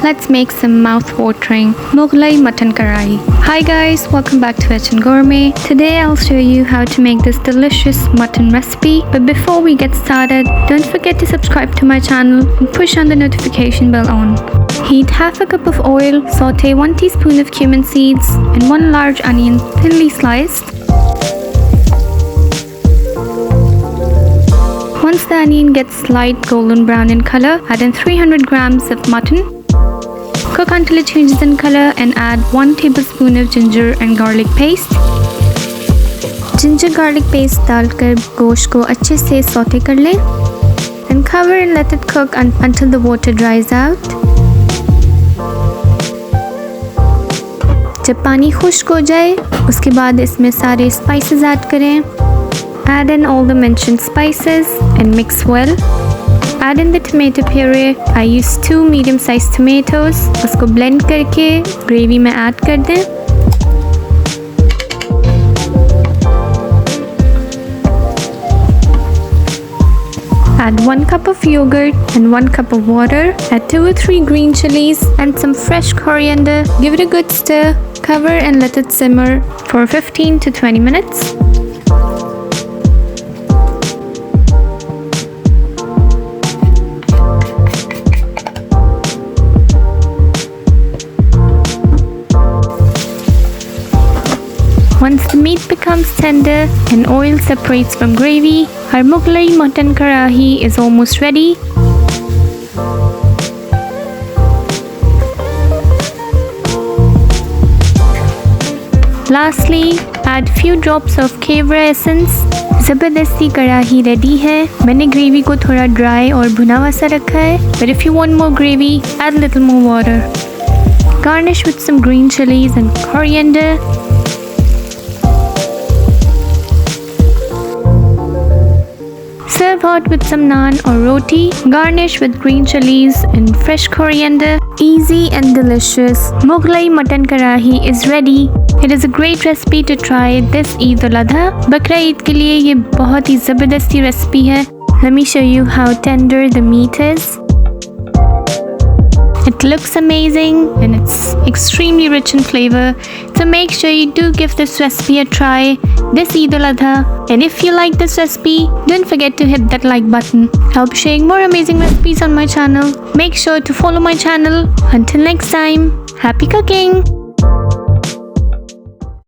let's make some mouth-watering Mughlai Mutton Karahi. Hi guys, welcome back to H & Gourmet. Today I'll show you how to make this delicious mutton recipe. But before we get started, don't forget to subscribe to my channel and push on the notification bell on. Heat half a cup of oil, saute 1 teaspoon of cumin seeds and 1 large onion thinly sliced. Once the onion gets light golden brown in color, add in 300 grams of mutton. Cook until it changes in color and add 1 tablespoon of ginger and garlic paste. Ginger garlic paste डालकर गोश्त को अच्छे से sauté कर लें. Then cover and let it cook until the water dries out. जब पानी खुश्क हो जाए, उसके बाद इसमें सारे spices ऐड करें. Add in all the mentioned spices and mix well. Add in the tomato puree. I used 2 medium-sized tomatoes. उसको blend करके gravy में add कर दें. Add 1 cup of yogurt and 1 cup of water. Add 2 or 3 green chilies and some fresh coriander. Give it a good stir. Cover and let it simmer for 15 to 20 minutes. Once the meat becomes tender and oil separates from gravy, our Mughlai Mutton Karahi is almost ready. Lastly, add few drops of kevra essence. ज़बरदस्ती कढ़ाही ready है. मैंने gravy को थोड़ा dry और भुना हुआ सा रखा है. But if you want more gravy, add little more water. Garnish with some green chilies and coriander. Serve hot with some naan or roti. Garnish with green chilies and fresh coriander. Easy and delicious Mughlai Mutton Karahi is ready. It is a great recipe to try this Eid al-Adha. Bakra Eid के लिए ये बहुत ही ज़बरदस्ती recipe है. Let me show you how tender the meat is. It looks amazing and it's extremely rich in flavor. So make sure you do give this recipe a try this Eid al-Adha. And if you like this recipe, don't forget to hit that like button. I'll be sharing more amazing recipes on my channel. Make sure to follow my channel. Until next time, happy cooking!